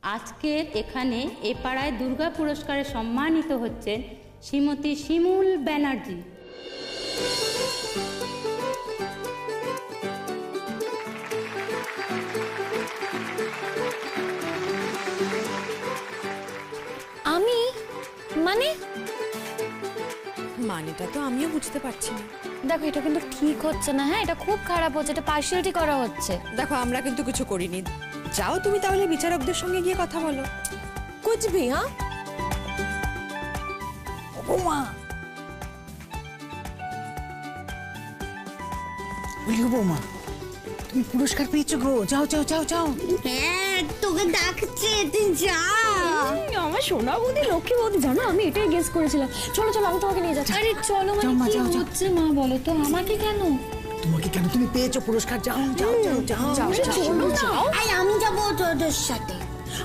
আজকের এখানে এ পাড়ায় দুর্গা পুরস্কারে সম্মানিত হচ্ছেন শ্রীমতী শিমুল ব্যানার্জি। আমি মানে মানেটা তো আমিও বুঝতে পারছি না। দেখো এটা কিন্তু ঠিক হচ্ছে না। হ্যাঁ, এটা খুব খারাপ হচ্ছে, এটা পার্সিয়ালিটি করা হচ্ছে। দেখো আমরা কিন্তু কিছু করিনি। যাও তুমি তাহলে বিচারকদের সঙ্গে গিয়ে কথা বলো। কুছ ভি। হ্যাঁ বৌমা, বলি বৌমা, তুমি পুরস্কার পেয়েছো গো। যাও যাও যাও যাও। হ্যাঁ, তোকে ডাকছে, তুই যা। আমার সোনা বৌদি, লক্ষ্মী বৌদি, জানো আমি এটাই গেস করেছিলাম। চলো চলো, আমি তোমাকে নিয়ে যাচ্ছি। আরে চলো, মানে কি হচ্ছে মা বলো তো, আমাকে কেন? তোমাকে কেন? তুমি পেয়েছো পুরস্কার। যাও যাও যাও যাও যাও চলো যাও। আরে আমি যাবো তোদের সাথে।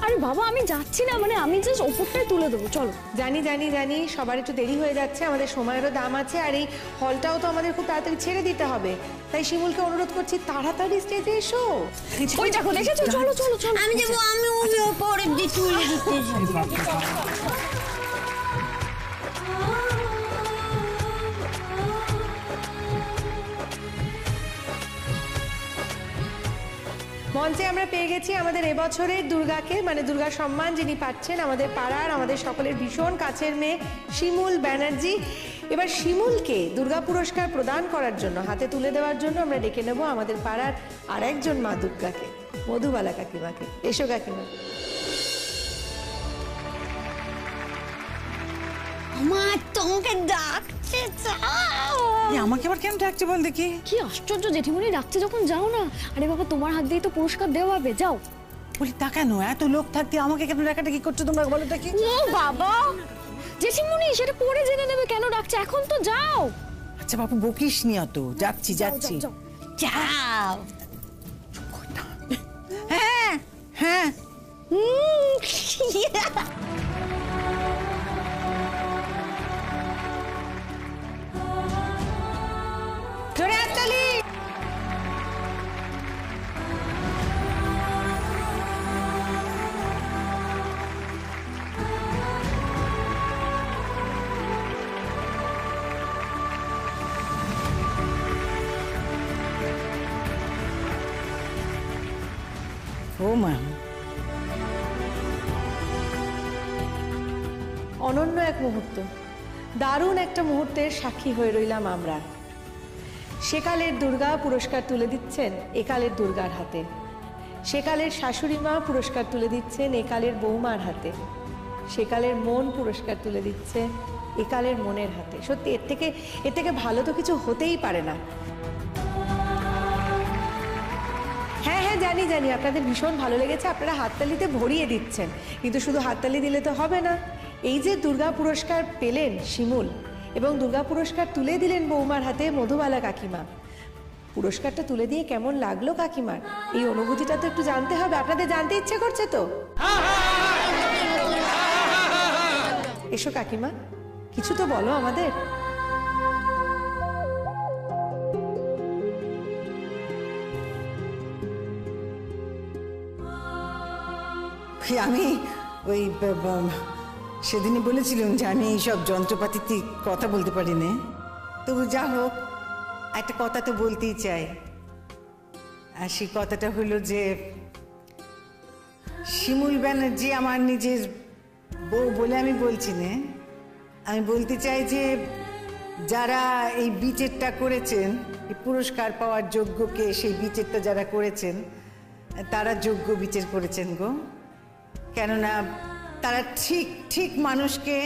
আরে বাবা আমি যাচ্ছি না, মানে আমি জাস্ট ওপরটাই তুলে দেবো। চলো। জানি জানি জানি সবার একটু দেরি হয়ে যাচ্ছে, আমাদের সময়েরও দাম আছে, আর এই হলটাও তো আমাদের খুব তাড়াতাড়ি ছেড়ে দিতে হবে। তাই শিমুলকে অনুরোধ করছি তাড়াতাড়ি স্টেজে এসো। ওই দেখো, দেখেছো? চলো চলো চলো। আমি যাবো, আমি পরের দিয়ে তুলে দিতে যাবো। মঞ্চে আমরা পেয়ে গেছি আমাদের এবছরের দুর্গাকে, মানে দুর্গা সম্মান যিনি পাচ্ছেন, আমাদের পাড়ার আমাদের সকলের ভীষণ কাছের মেয়ে শিমুল ব্যানার্জি। এবার শিমুলকে দুর্গা পুরস্কার প্রদান করার জন্য, হাতে তুলে দেওয়ার জন্য আমরা ডেকে নেব আমাদের পাড়ার আর একজন মা দুর্গাকে, মধুবালা কাকিমাকে। এসো কাকিমা। আমার তোমাকে ডাকছে, যাও। আমাকে আবার কেন ডাকছে বল দেখি? কি আশ্চর্য, জেঠিমণি ডাকছে যখন যাও না। আরে বাবা, তোমার হাত দিয়ে তো পুরস্কার দেওয়া হবে, যাও। বলি তা কেন? এত লোক থাকতে আমাকে কেন ডাকাটা কি করছো তোমরা, বলো দেখি? ও বাবা, জেঠিমণি সেটা পরে জেনে নেবে কেন ডাকছে, এখন তো যাও। আচ্ছা বাবু, বকিস নি অত। যাচ্ছি যাচ্ছি। যাও। হ্যাঁ হ্যাঁ। জোরে হাততালি। ও মা, অনন্য এক মুহূর্ত, দারুণ একটা মুহূর্তের সাক্ষী হয়ে রইলাম আমরা। সেকালের দুর্গা পুরস্কার তুলে দিচ্ছেন একালের দুর্গার হাতে, সেকালের শাশুড়ি মা পুরস্কার তুলে দিচ্ছেন একালের বৌমার হাতে, সেকালের মন পুরস্কার তুলে দিচ্ছে একালের মনের হাতে। সত্যি এর থেকে ভালো তো কিছু হতেই পারে না। হ্যাঁ হ্যাঁ, জানি জানি আপনাদের ভীষণ ভালো লেগেছে, আপনারা হাততালিতে ভরিয়ে দিচ্ছেন, কিন্তু শুধু হাততালি দিলে তো হবে না। এই যে দুর্গা পুরস্কার পেলেন শিমুল, এবং দুর্গা পুরস্কার তুলে দিলেন বৌমার হাতে মধুবালা কাকিমা, পুরস্কারটা তুলে দিয়ে কেমন লাগলো কাকিমার, এই অনুভূতিটা তো একটু জানতে হবে। আপনাদের জানতে ইচ্ছে করছে তো? এসো কাকিমা, কিছু তো বলো আমাদের। আমি ওই সেদিনই বলেছিলাম যে আমি এইসব যন্ত্রপাতিতে কথা বলতে পারি না, তবু যা হোক একটা কথা তো বলতেই চাই। আর সেই কথাটা হলো যে শিমুল ব্যানার্জি আমার নিজের বউ বলে আমি বলছি না, আমি বলতে চাই যে যারা এই বিচারটা করেছেন, এই পুরস্কার পাওয়ার যোগ্যকে সেই বিচারটা যারা করেছেন তারা যোগ্য বিচার করেছেন গো। কেননা তারা ঠিক ঠিক মানুষকে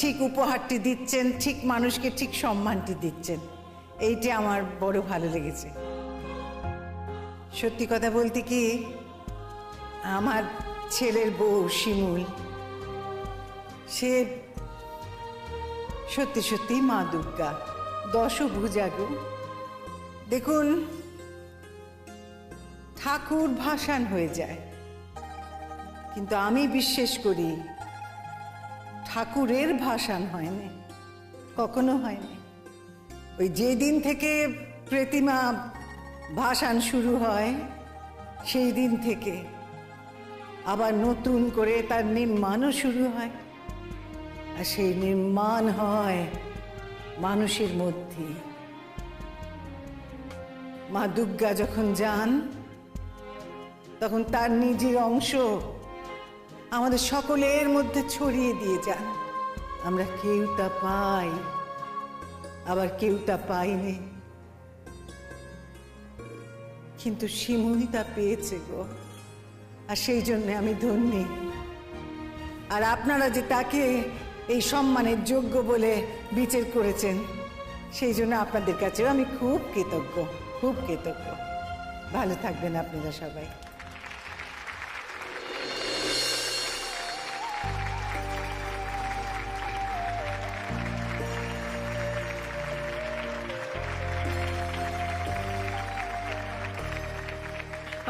ঠিক উপহারটি দিচ্ছেন, ঠিক মানুষকে ঠিক সম্মানটি দিচ্ছেন। এইটা আমার বড় ভালো লেগেছে। সত্যি কথা বলতে কি, আমার ছেলের বউ শিমুল, সে সত্যি সত্যি মা দুর্গা, দশভুজা গো। দেখুন, ঠাকুর ভাসান হয়ে যায়, কিন্তু আমি বিশ্বাস করি ঠাকুরের ভাসান হয়নি, কখনো হয়নি। ওই যেদিন থেকে প্রতিমা ভাসান শুরু হয় সেই দিন থেকে আবার নতুন করে তার নির্মাণও শুরু হয়, আর সেই নির্মাণ হয় মানুষের মধ্যে। মা দুর্গা যখন যান তখন তার নিজের অংশ আমাদের সকলের মধ্যে ছড়িয়ে দিয়ে যান। আমরা কেউ তা পাই, আবার কেউ তা পাইনি, কিন্তু শিমুই তা পেয়েছে গো, আর সেই জন্য আমি ধন্যী। আর আপনারা যে তাকে এই সম্মানের যোগ্য বলে বিচার করেছেন, সেই জন্য আপনাদের কাছেও আমি খুব কৃতজ্ঞ, খুব কৃতজ্ঞ। ভালো থাকবেন আপনারা সবাই।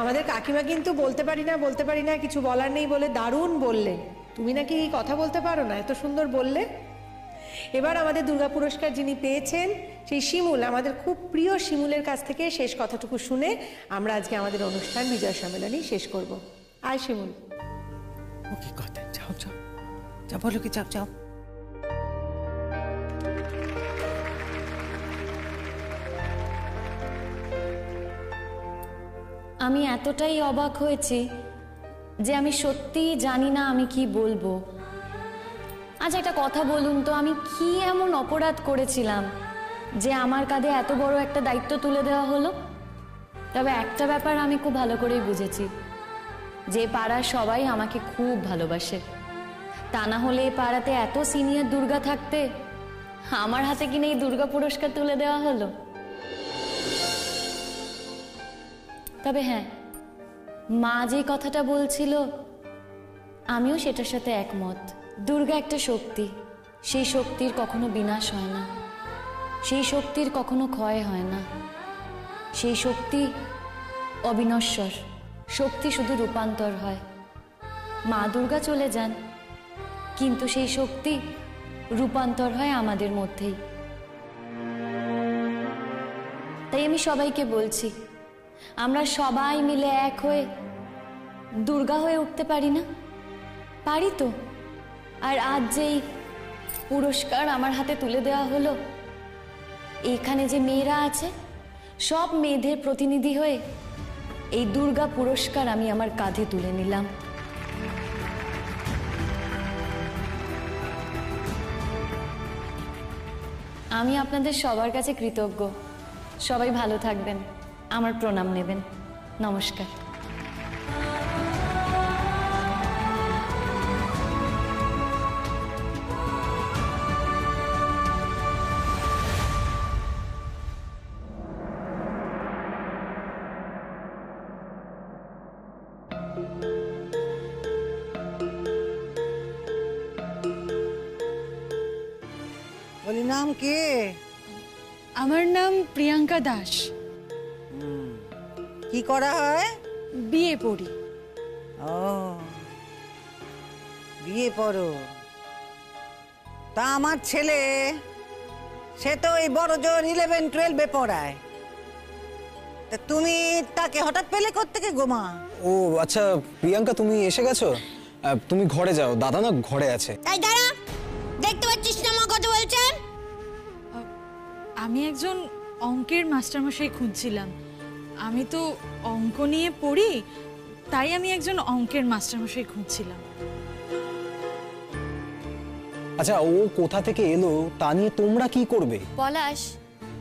আমাদের কাকিমা কিন্তু বলতে পারি না কিছু বলার নেই বলে দারুণ বললেন। তুমি নাকি কথা বলতে পারো না, এত সুন্দর বললে। এবার আমাদের দুর্গা পুরস্কার যিনি পেয়েছেন সেই শিমুল, আমাদের খুব প্রিয় শিমুলের কাছ থেকে শেষ কথাটুকু শুনে আমরা আজকে আমাদের অনুষ্ঠান বিজয় সম্মেলনী শেষ করব। আয় শিমুল। ও কি কথা, যাও যাও যাও, বলো কি, যাও যাও। আমি এতটাই অবাক হয়েছি যে আমি সত্যিই জানি না আমি কি বলবো। আজ একটা কথা বলুন তো, আমি কি এমন অপরাধ করেছিলাম যে আমার কাঁধে এত বড় একটা দায়িত্ব তুলে দেওয়া হলো? তবে একটা ব্যাপার আমি খুব ভালো করেই বুঝেছি, যে পাড়ার সবাই আমাকে খুব ভালোবাসে। তা না হলে এই পাড়াতে এত সিনিয়র দুর্গা থাকতে আমার হাতে কিনে এই দুর্গা পুরস্কার তুলে দেওয়া হলো। তবে হ্যাঁ, মা যে কথাটা বলছিল আমিও সেটার সাথে একমত। দুর্গা একটা শক্তি, সেই শক্তির কখনো বিনাশ হয় না, সেই শক্তির কখনো ক্ষয় হয় না, সেই শক্তি অবিনশ্বর। শক্তি শুধু রূপান্তর হয়। মা দুর্গা চলে যান, কিন্তু সেই শক্তি রূপান্তর হয় আমাদের মধ্যেই। তাই আমি সবাইকে বলছি, আমরা সবাই মিলে এক হয়ে দুর্গা হয়ে উঠতে পারি না? পারি তো। আর আজ যেই পুরস্কার আমার হাতে তুলে দেওয়া হলো, এখানে যে মেয়েরা আছে সব মেয়েদের প্রতিনিধি হয়ে এই দুর্গা পুরস্কার আমি আমার কাঁধে তুলে নিলাম। আমি আপনাদের সবার কাছে কৃতজ্ঞ। সবাই ভালো থাকবেন, আমার প্রণাম নেবেন। নমস্কার। বলি, নাম কে? আমার নাম প্রিয়াঙ্কা দাস। কি করা হয়? বিয়ে পড়ি। ও, বিয়ে পড়ো। তা আমার ছেলে, সে তো এই বড় জোর 11-12 পড়ায়, তা তুমি তাকে হঠাৎ পেলে কোত্থেকে গোমা? ও আচ্ছা প্রিয়াঙ্কা, তুমি এসে গেছো? তুমি ঘরে যাও, দাদা না ঘরে আছে। তাই দাঁড়া, দেখতে পাচ্ছিস না মা কত বলছেন? আমি একজন অঙ্কের মাস্টারমশাই খুঁজছিলাম। আমি তো অঙ্ক নিয়ে পড়ি, তাই আমি একজন অঙ্কের মাস্টারমশাই খুঁজছিলাম। আচ্ছা, ও কোথা থেকে এলো তা নিয়ে তোমরা কি করবে? পলাশ,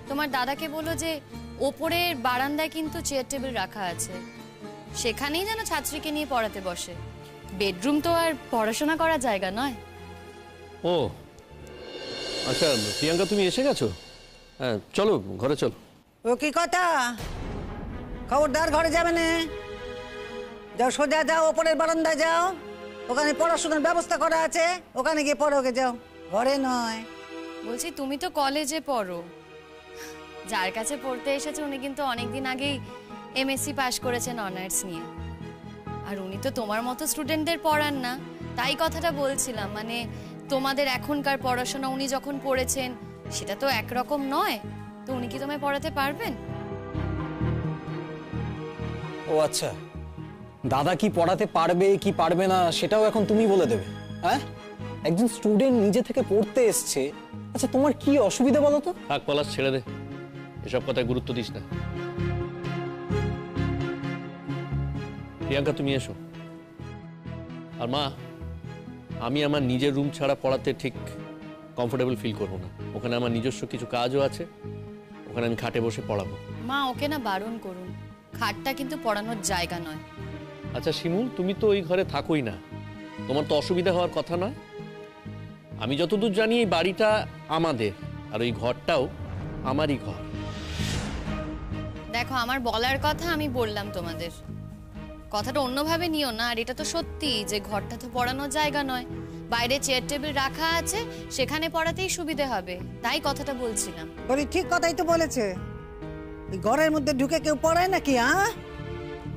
তোমার দাদাকে বলো যে ওপরের বারান্দায় কিন্তু চেয়ার টেবিল রাখা আছে, সেখানেই যেন ছাত্রীকে নিয়ে পড়াতে বসে। বেডরুম তো আর পড়াশোনা করার জায়গা নয়। ও আচ্ছা প্রিয়াঙ্কা, তুমি এসে গেছো? হ্যাঁ চলো ঘরে চলো। ও কি কথা, খবরদার ঘরে যাবে না। যাও, সোজা যাও, ওপরের বারান্দায় যাও, ওখানে পড়াশোনার ব্যবস্থা করা আছে, ওখানে গিয়ে পড়ো। ওকে যাও, ঘরে নয়। বলছি, তুমি তো কলেজে পড়ো। যার কাছে পড়তে এসেছে উনি কিন্তু অনেকদিন আগেই এমএসসি পাশ করেছেন অনার্স নিয়ে। আর উনি তো তোমার মতো স্টুডেন্টদের পড়ান না, তাই কথাটা বলছিলাম। মানে তোমাদের এখনকার পড়াশোনা উনি যখন পড়েছেন সেটা তো একরকম নয়, তো উনি কি তোমায় পড়াতে পারবেন? ও আচ্ছা, দাদা কি পড়াতে পারবে কি পারবে না সেটাও এখন তুমি বলে দেবে? হ্যাঁ, একজন স্টুডেন্ট নিজে থেকে পড়তে এসছে, আচ্ছা তোমার কি অসুবিধা বলো তো? থাক পলাশ, ছেড়ে দে, এসব কথায় গুরুত্ব দিস না। প্রিয়াঙ্কা তুমি এসো। আর মা, আমি আমার নিজের রুম ছাড়া পড়াতে ঠিক কমফোর্টেবল ফিল করবো না। ওখানে আমার নিজস্ব কিছু কাজও আছে, ওখানে আমি খাটে বসে পড়াবো। মা ওকে না বারণ করুন, খাটটা কিন্তু পড়ানোর জায়গা নয়। আচ্ছা শিমুল, তুমি তো ওই ঘরে থাকোই না, তোমার তো অসুবিধা হওয়ার কথা নয়। আমি যতদূর জানি এই বাড়িটা আমাদের, আর ওই ঘরটাও আমারই ঘর। দেখো, আমার বলার কথা আমি বললাম তোমাদের, কথাটা অন্যভাবে নিও না। আর এটা তো সত্যি যে ঘরটা তো পড়ানোর জায়গা নয়, বাইরে চেয়ার টেবিল রাখা আছে, সেখানে পড়াতেই সুবিধে হবে, তাই কথাটা বলছিলাম। বলি ঠিক কথাই তো বলেছে, এই ঘরের মধ্যে ঢুকে কেউ পড়ায় নাকি?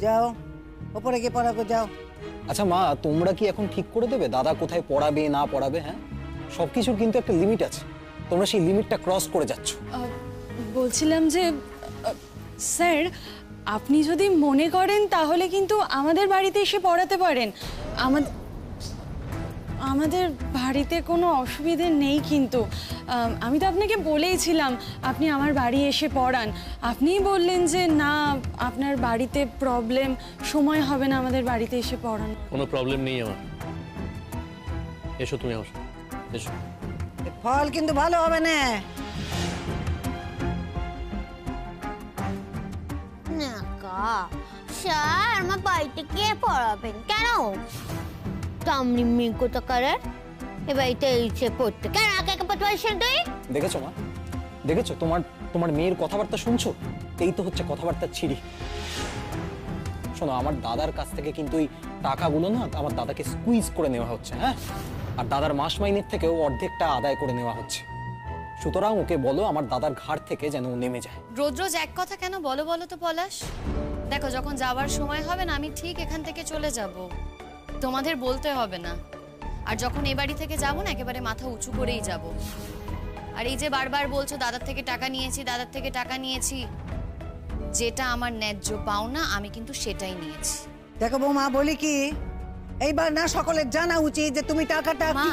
যাও ওপরে গিয়ে পড়াবো, যাও। আচ্ছা মা, তোমরা কি এখন ঠিক করে দেবে দাদা কোথায় পড়াবে না পড়াবে? হ্যাঁ, সবকিছুর কিন্তু একটা লিমিট আছে, তোমরা সেই লিমিটটা ক্রস করে যাচ্ছ। বলছিলাম যে স্যার, আপনি যদি মনে করেন তাহলে কিন্তু আমাদের বাড়িতে এসে পড়াতে পারেন। আমাদের বাড়িতে কোনো অসুবিধে নেই, কিন্তু আমি তো আপনাকে বলেইছিলাম আপনি আমার বাড়ি এসে পড়ান। আপনিই বললেন যে না, আপনার বাড়িতে প্রবলেম, সময় হবে না আমাদের বাড়িতে এসে পড়ান। কোনো প্রবলেম নেই আমার, এসো তুমি আমার সাথে, এসো। ফল কিন্তু ভালো হবে না। স্যার, আমার বাড়িতে কে পড়াবেন? কেন তামনি মেয়ে কোথাকারের এ বাড়িতে এসে পড়তে? কেন আগে পড়তে পারছেন তুই? দেখেছো মা, দেখেছো তোমার মেয়ের কথাবার্তা শুনছো? এই তো হচ্ছে কথাবার্তার ছিড়ি। শোনো, আমার দাদার কাছ থেকে কিন্তু এই টাকাগুলো না আমার দাদাকে স্কুইজ করে নেওয়া হচ্ছে। হ্যাঁ, আর দাদার মাস মাইনের থেকেও অর্ধেকটা আদায় করে নেওয়া হচ্ছে। সুতরাং ওকে বলো আমার দাদার ঘাড় থেকে যেন ও নেমে যায়। রোজ রোজ এক কথা কেন বলো বলো তো পলাশ? দেখো, যখন যাওয়ার সময় হবে না, আমি ঠিক এখান থেকে চলে যাব, তোমাদের বলতে হবে না। আর যখন এ বাড়ি থেকে যাবো না, একেবারে মাথা উঁচু করেই যাব। আর এই যে বারবার বলছো দাদার থেকে টাকা নিয়েছি, দাদার থেকে টাকা নিয়েছি, যেটা আমার ন্যায্য পাওনা আমি কিন্তু সেটাই নিয়েছি। দেখো বৌমা, বলি কি, এইবার না সকলের জানা উচিত যে তুমি টাকাটা মা,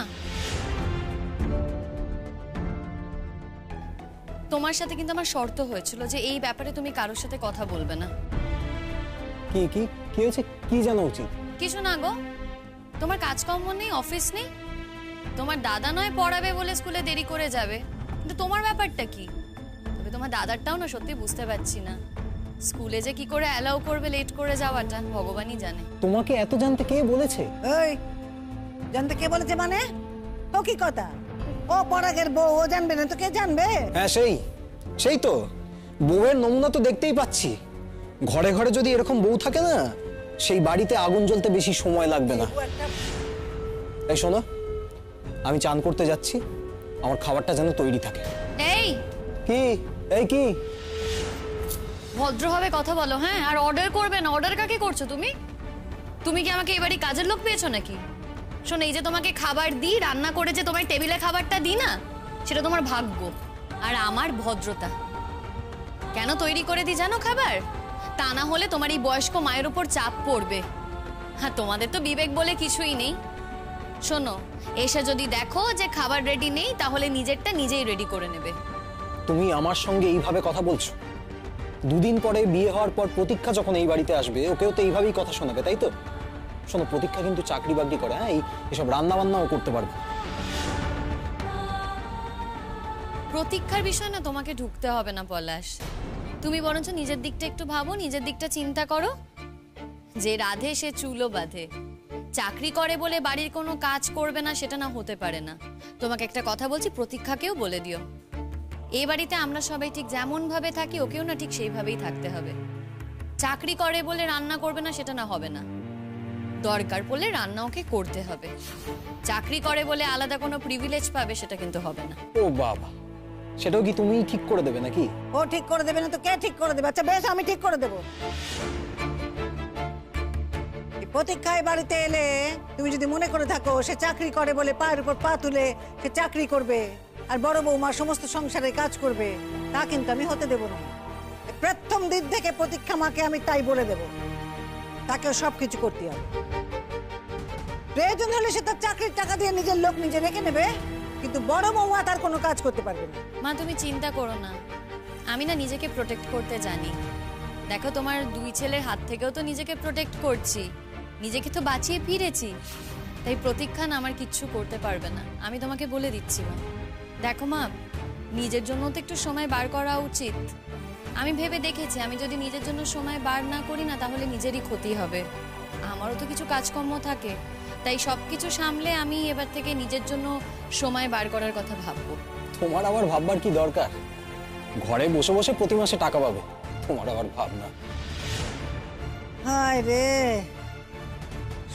তোমার সাথে কিন্তু আমার শর্ত হয়েছিল যে এই ব্যাপারে তুমি কারোর সাথে কথা বলবে না। কি কি কি হয়েছে? কি জানা উচিত? কিছু না গো, তোমার কাজকর্ম নেই, অফিস নেই, তোমার দাদা নয় পড়াবে বলে স্কুলে দেরি করে যাবে, কিন্তু তোমার ব্যাপারটা কি? তবে তোমার দাদারটাও না সত্যি বুঝতে পারছি না, স্কুলে যে কি করে অ্যালাউ করবে লেট করে যাওয়াটা ভগবানই জানে। তোমাকে এত জানতে কে বলেছে? এই জানতে কে বলেছে মানে? ও কি কথা? ও পরাগের বউ, ও জানবে না তো কে জানবে? হ্যাঁ, সেই তো বউয়ের নমুনা তো দেখতেই পাচ্ছি। ঘরে ঘরে যদি এরকম বউ থাকে না, সেই বাড়িতে আগুন জ্বলতে বেশি সময় লাগবে না। এই শোনো, আমি চান করতে যাচ্ছি, আমার খাবারটা যেন তৈরি থাকে। এই কি ভদ্রভাবে কথা বলো, হ্যাঁ? আর অর্ডার করবে না। অর্ডার কাকে করছো তুমি? তুমি কি আমাকে এবারে কাজের লোক পেয়েছো নাকি? শোনো, এই যে তোমাকে খাবার দিই, রান্না করে যে তোমার টেবিলে খাবারটা দিই না, সেটা তোমার ভাগ্য, আর আমার ভদ্রতা। কেন তৈরি করে দিই জানো খাবার? তা না হলে তোমার এই বয়স্ক মায়ের উপর চাপ পড়বে। হ্যাঁ, তোমাদের তো বিবেক বলে কিছুই নেই। শোনো, এসে যদি দেখো যে খাবার রেডি নেই, তাহলে নিজেরটা নিজেই রেডি করে নেবে। তুমি আমার সঙ্গে এইভাবে কথা বলছো? দুদিন পরে বিয়ে হওয়ার পর প্রতীক্ষা যখন এই বাড়িতে আসবে, ওকেও তো এইভাবেই কথা শোনাবে, তাই তো? শোনো, প্রতীক্ষা কিন্তু চাকরি বাকরি করে, হ্যাঁ, এইসব রান্না বান্নাও করতে পারবে। প্রতীক্ষার বিষয় না তোমাকে ঢুকতে হবে না পলাশ। তুমি বরঞ্চ নিজের দিকটা একটু ভাবো, নিজের দিকটা চিন্তা করো। যে রাধে সে চুলো বাঁধে। চাকরি করে বলে বাড়ির কোনো কাজ করবে না সেটা না হতে পারে না। তোমাকে একটা কথা বলছি, প্রতীক্ষাকেও বলে দিও, এই বাড়িতে আমরা সবাই ঠিক যেমন ভাবে থাকি, ওকেও না ঠিক সেইভাবেই থাকতে হবে। চাকরি করে বলে রান্না করবে না সেটা না হবে না, দরকার পড়লে রান্না ওকে করতে হবে। চাকরি করে বলে আলাদা কোনো প্রিভিলেজ পাবে সেটা কিন্তু হবে না। ও বাবা, সেটাও কি তুমি ঠিক করে দেবে নাকি? ও ঠিক করে দেবে না তো কে ঠিক করে দেবে? আচ্ছা বেশ, আমি ঠিক করে দেবো। প্রতীক্ষায় বাড়িতে এলে তুমি যদি মনে করে থাকো সে চাকরি করে বলে পায়ের উপর পা তুলে সে চাকরি করবে আর বড় বৌমা সমস্ত সংসারে কাজ করবে, তা কিন্তু আমি হতে দেব না। প্রথম দিন থেকে প্রতীক্ষা মাকে আমি তাই বলে দেব। তাকেও সবকিছু করতে হবে। প্রয়োজন হলে সে তার চাকরির টাকা দিয়ে নিজের লোক নিজে রেখে নেবে, কিন্তু বড় বৌমা তার কোনো কাজ করতে পারবে না। মা তুমি চিন্তা করো না, আমি না নিজেকে প্রোটেক্ট করতে জানি। দেখো তোমার দুই ছেলের হাত থেকেও তো নিজেকে প্রোটেক্ট করছি, নিজেকে তো বাঁচিয়ে ফিরেছি, তাই প্রতীক্ষা না আমার কিচ্ছু করতে পারবে না, আমি তোমাকে বলে দিচ্ছি। মা দেখো মা, নিজের জন্য তো একটু সময় বার করা উচিত। আমি ভেবে দেখেছি আমি যদি নিজের জন্য সময় বার না করি না তাহলে নিজেরই ক্ষতি হবে। আমারও তো কিছু কাজকর্ম থাকে, তাই সবকিছু সামলে আমি এবার থেকে নিজের জন্য সময় বার করার কথা ভাববো। তোমার আবার ভাববার কি দরকার? ঘরে বসে বসে প্রতি মাসে টাকা পাবে, তোমার আবার ভাবনা। হায় রে,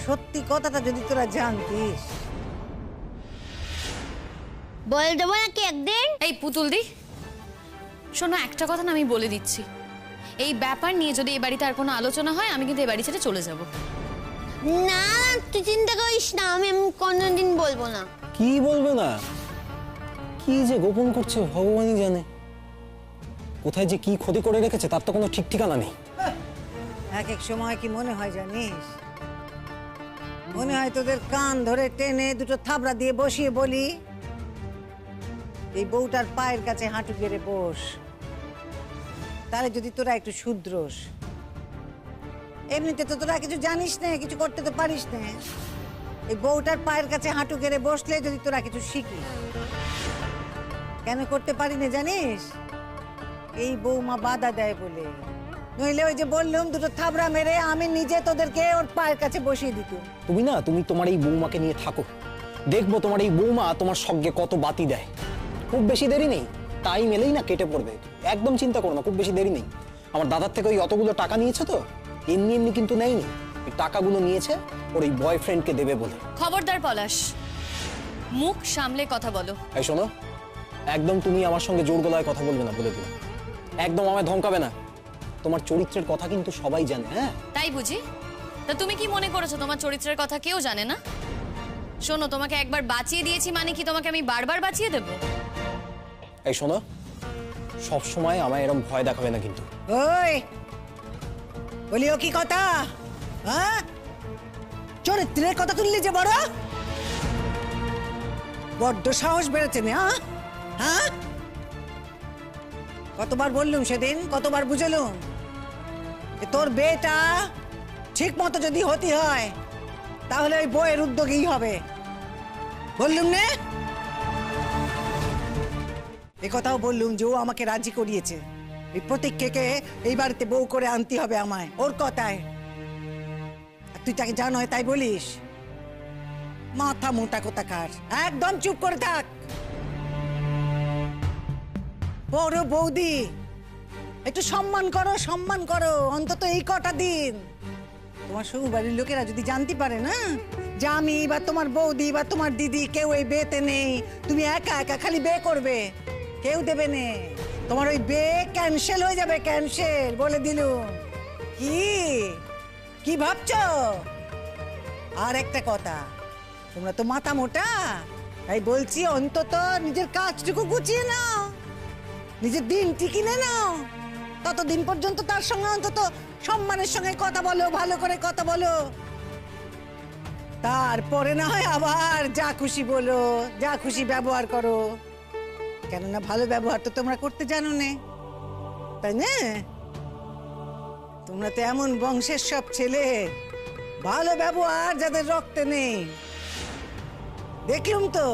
সত্যি কথাটা যদি তোরা জানতিস। বলে দেবো নাকি একদিন? এই পুতুল দি, শোনো একটা কথা না আমি বলে দিচ্ছি, এই ব্যাপার নিয়ে যদি এই বাড়িতে আর কোনো আলোচনা হয় আমি কিন্তু এই বাড়ি ছেড়ে চলে যাব। না তুই চিন্তা করিস না, আমি কোনোদিন বলবো না। কি বলবে না? কি যে গোপন করছে ভগবানই জানে। কোথায় যে কি ক্ষতি করে রেখেছে তার তো কোনো ঠিক ঠিকানা নেই। এক এক সময় কি মনে হয় জানিস, মনে হয় তোদের কান ধরে টেনে দুটো থাবড়া দিয়ে বসিয়ে বলি, এই বউটার পায়ের কাছে হাঁটু গেড়ে বস, তাহলে যদি তোরা একটু শুধরোস। এমনিতে তো তোরা কিছু জানিস না, কিছু করতে তো পারিস না। এই বউটার পায়ের কাছে হাঁটু গেড়ে বসলে যদি তোরা কিছু শিখিস। কেন করতে পারি না জানিস? এই বৌমা বাধা দেয় বলে, নইলে ওই যে বললাম দুটো থাবড়া মেরে আমি নিজে তোদেরকে ওর পায়ের কাছে বসিয়ে দিতাম। তুমি তোমার এই বৌমাকে নিয়ে থাকো, দেখবো তোমার এই বৌমা তোমার সঙ্গে কত বাতি দেয়। খুব বেশি দেরি নেই, তাই মেলেই না কেটে পড়বে, একদম চিন্তা করো না, খুব বেশি দেরি নেই। আমার দাদার থেকে ওই অতগুলো টাকা নিয়েছে তো, এমনি এমনি কিন্তু নেয়নি, এই টাকাগুলো নিয়েছে ওর এই বয়ফ্রেন্ডকে দেবে বলে। খবরদার পলাশ, মুখ সামলে কথা বলো। এই শোনো, একদম তুমি আমার সঙ্গে জোর গলায় কথা বলবে না, বলে দিলাম। একদম আমায় ধমকাবে না, তোমার চরিত্রের কথা কিন্তু সবাই জানে। হ্যাঁ তাই বুঝি? তা তুমি কি মনে করেছো তোমার চরিত্রের কথা কেউ জানে না? শোনো, তোমাকে একবার বাঁচিয়ে দিয়েছি মানে কি তোমাকে আমি বারবার বাঁচিয়ে দেবো? এই শোনো, সব সময় আমায় এরকম ভয় দেখাবে না কিন্তু। ওই বলিও কি কথা? হ্যাঁ, চরিত্রের কথা তুললি যে বড় বড্ড সাহস বেড়েছে না? হ্যাঁ, কতবার বললুম সেদিন, কতবার বুঝেলুম তোর বেটা ঠিক মতো যদি হতে হয় তাহলে ওই বউয়ের উদ্যোগেই হবে, বললুম না? এ কথাও বললুম যে ও আমাকে রাজি করিয়েছে, এই প্রতীক্ষাকে এই বাড়িতে বউ করে আনতে হবে আমায়, ওর কথায়। আর তুই তাকে জানো তাই বলিস? মাথা মোটা কোথাকার, একদম চুপ করে থাক। বড় বৌদি, একটু সম্মান করো, সম্মান করো অন্তত এই কটা দিন। তোমার শ্বশুর বাড়ির লোকেরা যদি জানতে পারে না যে আমি বা তোমার বৌদি বা তোমার দিদি কেউ এই বিয়েতে নেই, তুমি একা একা খালি বিয়ে করবে, কেউ দেবে না, তোমার ওই বিয়ে ক্যান্সেল হয়ে যাবে, ক্যান্সেল বলে দিলুম। কি কি ভাবছো? আর একটা কথা, তোমরা তো মাথা মোটা, তাই বলছি অন্তত নিজের কাজটুকু গুছিয়ে নাও, নিজের দিনটি কিনে নাও, ততদিন পর্যন্ত তার সঙ্গে অন্তত সম্মানের সঙ্গে কথা বলো, ভালো করে কথা বলো, তারপরে না হয় আবার যা খুশি বলো, যা খুশি ব্যবহার করো। কেননা ভালো ব্যবহার তো তোমরা করতে জানো না, তাই না? তোমরা তো এমন বংশের সব ছেলে, ভালো ব্যবহার যাদের রক্তে নেই। দেখলুম তো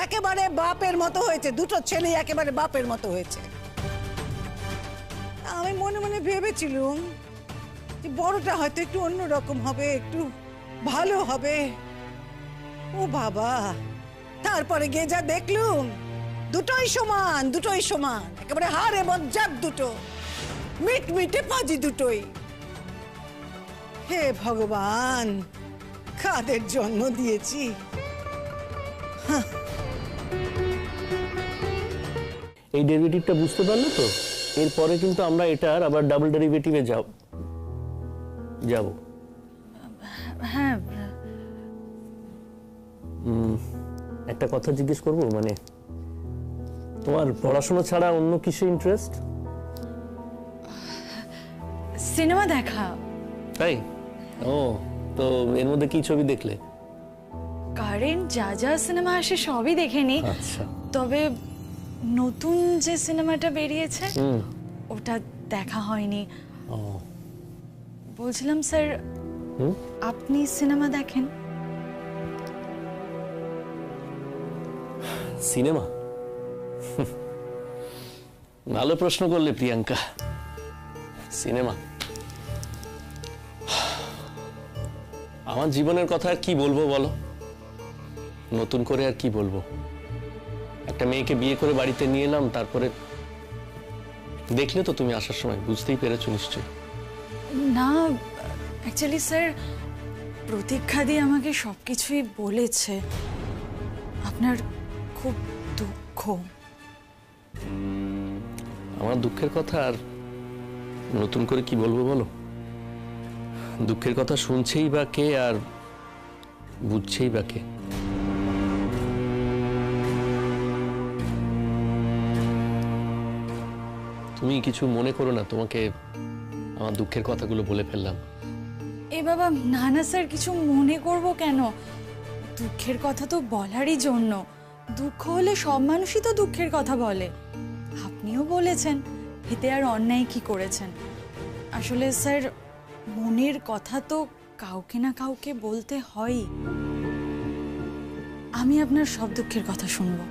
একেবারে বাপের মতো হয়েছে, দুটো ছেলে একেবারে বাপের মতো হয়েছে। আমি মনে মনে ভেবেছিলুম যে বড়টা হয়তো একটু অন্যরকম হবে, একটু ভালো হবে। ও বাবা, তারপরে গিয়ে যা দেখলুম দুটোই সমান, দুটোই সমান, একেবারে হাড়ে বজ্জাত দুটো, মিটমিটে পাজি দুটোই। হে ভগবান, কাদের জন্ম দিয়েছি। এই ডেরিভেটিভটা বুঝতে পারলে তো? এরপরে কিন্তু আমরা এটার আবার ডাবল ডেরিভেটিভে যাব। হ্যাঁ, একটা কথা জিজ্ঞেস করবো, মানে তোমার পড়াশোনা ছাড়া অন্য কিছু ইন্টারেস্ট? সিনেমা দেখা। তাই? ও, তো এর মধ্যে কি ছবি দেখলে? কারেন্ট যা যা সিনেমা আসে সবই দেখেনি, আচ্ছা। তবে নতুন যে সিনেমাটা বেরিয়েছে ওটা দেখা হয়নি। ও, বলছিলাম স্যার, আপনি সিনেমা দেখেন? সিনেমা? ভালো প্রশ্ন করলে প্রিয়াঙ্কা। সিনেমা, আমার জীবনের কথা আর কি বলবো বলো, নতুন করে আর কি বলবো। একটা মেয়েকে বিয়ে করে বাড়িতে নিয়ে এলাম, তারপরে দেখলে তো তুমি আসার সময়, বুঝতেই পেরেছো নিশ্চয়ই। না, অ্যাকচুয়ালি স্যার প্রতীক্ষা দিয়ে আমাকে সবকিছুই বলেছে। আপনার খুব দুঃখ। আমার দুঃখের কথা আর নতুন করে কি বলবো বলো, দুঃখের কথা শুনছেই বা কে আর বুঝছেই বা কে। তুমি কিছু মনে করো না, তোমাকে আমার দুঃখের কথাগুলো বলে ফেললাম। এ বাবা, না না স্যার, কিছু মনে করব কেন? দুঃখের কথা তো বলারই জন্য। দুঃখ হলে সব মানুষই তো দুঃখের কথা বলে, আপনিও বলেছেন, এতে আর অন্যায় কি করেছেন? আসলে স্যার, মনের কথা তো কাউকে না কাউকে বলতে হয়ই। আমি আপনার সব দুঃখের কথা শুনবো।